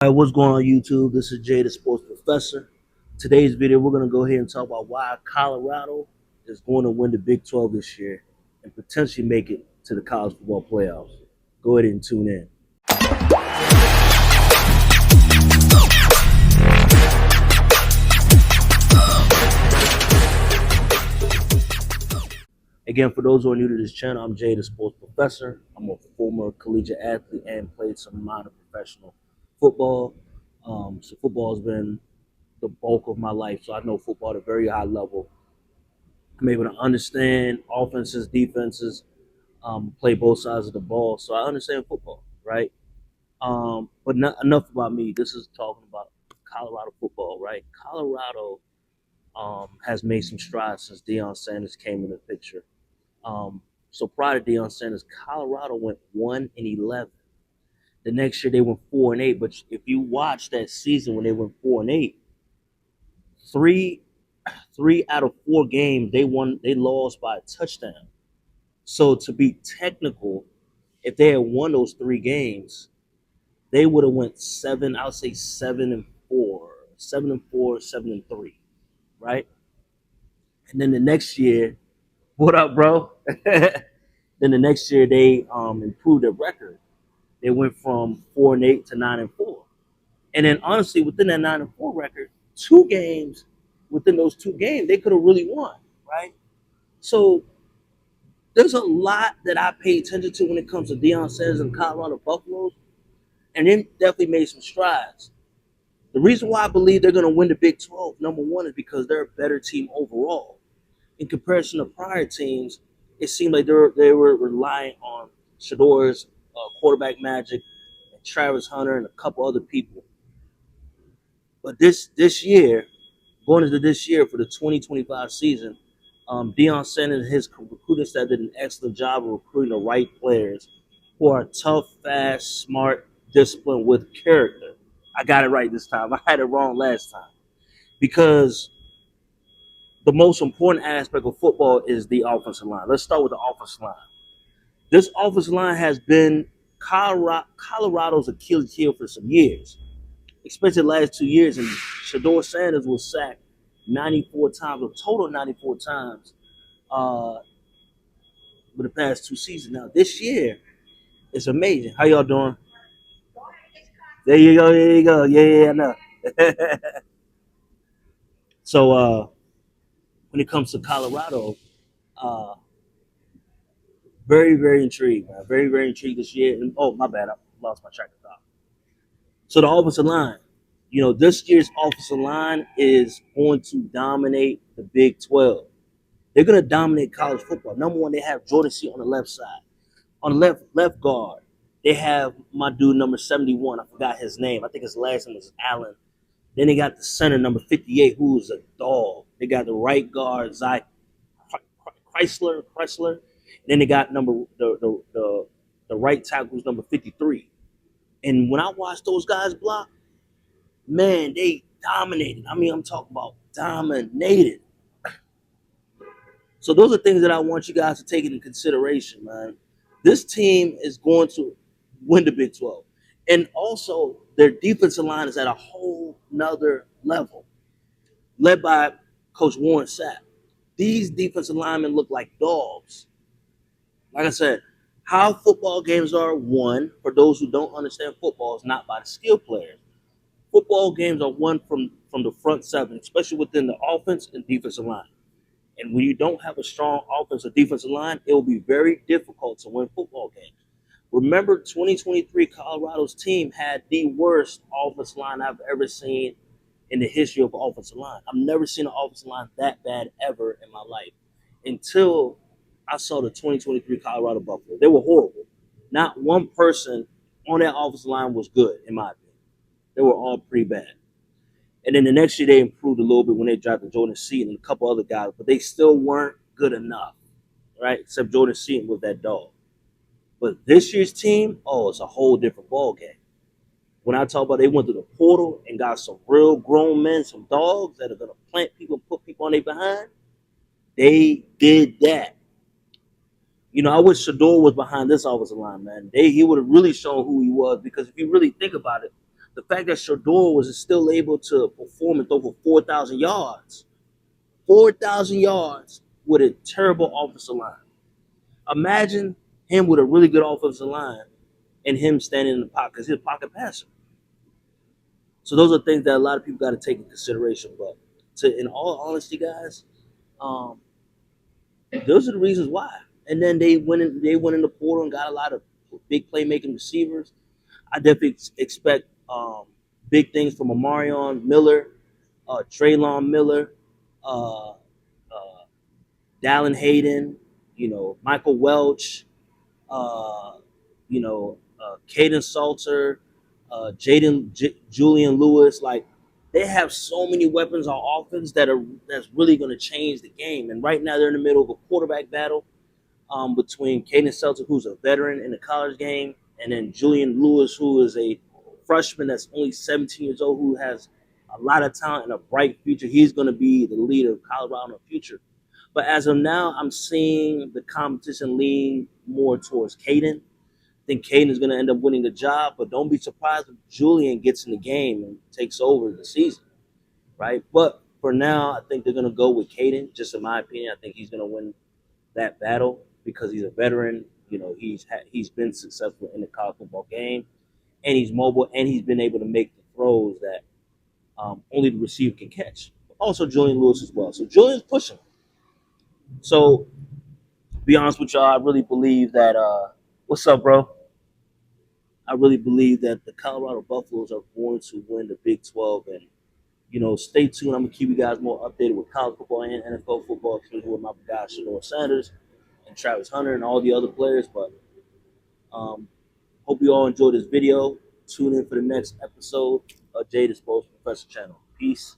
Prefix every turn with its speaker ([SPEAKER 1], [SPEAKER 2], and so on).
[SPEAKER 1] All right, what's going on YouTube? This is Jay, the Sports Professor. Today's video, we're going to go ahead and talk about why Colorado is going to win the Big 12 this year and potentially make it to the college football playoffs. Go ahead and tune in. Again, for those who are new to this channel, I'm Jay, the Sports Professor. I'm a former collegiate athlete and played some minor professional football. So football has been the bulk of my life, so I know football at a very high level. I'm able to understand offenses, defenses, play both sides of the ball, so I understand football, right? But not enough about me. This is talking about Colorado football, right? Colorado has made some strides since Deion Sanders came in the picture. So prior to Deion Sanders, Colorado went 1-11. The next year they went 4-8. But if you watch that season when they went 4-8, three out of 4 games they lost by a touchdown. So to be technical, if they had won those 3 games, they would have went seven. I would say 7-4, 7-4, 7-3, right? And then the next year, what up, bro? Then the next year they improved their record. They went from 4-8 to 9-4. And then honestly, within that 9-4 record, 2 games within those 2 games, they could have really won, right? So there's a lot that I pay attention to when it comes to Deion Sanders and Colorado Buffaloes, and they definitely made some strides. The reason why I believe they're going to win the Big 12, number one, is because they're a better team overall. In comparison to prior teams, it seemed like they were relying on Shador's quarterback magic, and Travis Hunter, and a couple other people. But this year, going into this year for the 2025 season, Deion Sanders and his recruiting staff did an excellent job of recruiting the right players who are tough, fast, smart, disciplined, with character. I got it right this time. I had it wrong last time. Because the most important aspect of football is the offensive line. Let's start with the offensive line. This offensive line has been Colorado's Achilles heel for some years, especially the last 2 years. And Shador Sanders was sacked 94 times, a total 94 times for the past 2 seasons. Now, this year, it's amazing. How y'all doing? There you go. There you go. Yeah, I know. So when it comes to Colorado, uh, very, very intrigued, man. Very, very intrigued this year. And, oh, my bad. I lost my track of thought. So the offensive line. This year's offensive line is going to dominate the Big 12. They're going to dominate college football. Number one, they have Jordan C on the left side. On the left guard, they have my dude number 71. I forgot his name. I think his last name is Allen. Then they got the center number 58, who is a dog. They got the right guard, Zy Chrysler. Then they got the right tackle, who's number 53. And when I watch those guys block, man, they dominated. I mean, I'm talking about dominated. So those are things that I want you guys to take into consideration, man. This team is going to win the Big 12. And also, their defensive line is at a whole nother level, led by Coach Warren Sapp. These defensive linemen look like dogs. Like I said, how football games are won, for those who don't understand football, is not by the skill players. Football games are won from the front seven, especially within the offense and defensive line. And when you don't have a strong offensive defensive line, it will be very difficult to win football games. Remember, 2023 Colorado's team had the worst offensive line I've ever seen in the history of offensive line. I've never seen an offensive line that bad ever in my life until I saw the 2023 Colorado Buffalo. They were horrible. Not one person on that offensive line was good, in my opinion. They were all pretty bad. And then the next year they improved a little bit when they drafted Jordan Seaton and a couple other guys, but they still weren't good enough, right? Except Jordan Seaton was that dog. But this year's team, it's a whole different ball game. When I talk about they went to the portal and got some real grown men, some dogs that are going to plant people and put people on their behind, they did that. I wish Shador was behind this offensive line, man. He would have really shown who he was, because if you really think about it, the fact that Shador was still able to perform at over 4,000 yards, 4,000 yards with a terrible offensive line. Imagine him with a really good offensive line and him standing in the pocket because he's a pocket passer. So those are things that a lot of people got to take in consideration. But in all honesty, guys, um, those are the reasons why. And then they went in the portal and got a lot of big playmaking receivers. I definitely expect big things from Amarion Miller, Traylon Miller, uh, Dallin Hayden, Michael Welch, uh, Caden Salter, Julian Lewis. Like they have so many weapons on offense that's really going to change the game. And right now they're in the middle of a quarterback battle between Caden Salter, who's a veteran in the college game, and then Julian Lewis, who is a freshman that's only 17 years old, who has a lot of talent and a bright future. He's going to be the leader of Colorado in the future. But as of now, I'm seeing the competition lean more towards Caden. I think Caden is going to end up winning the job, but don't be surprised if Julian gets in the game and takes over the season, right? But for now, I think they're going to go with Caden. Just in my opinion, I think he's going to win that battle because he's a veteran. He's been successful in the college football game, and he's mobile, and he's been able to make the throws that only the receiver can catch. Also, Julian Lewis as well. So Julian's pushing. So, to be honest with y'all, I really believe that. What's up, bro? I really believe that the Colorado Buffaloes are going to win the Big 12, and stay tuned. I'm gonna keep you guys more updated with college football and NFL football, especially with my guy Shador Sanders and Travis Hunter and all the other players. But hope you all enjoyed this video. Tune in for the next episode of Jay the Sports Professor channel. Peace.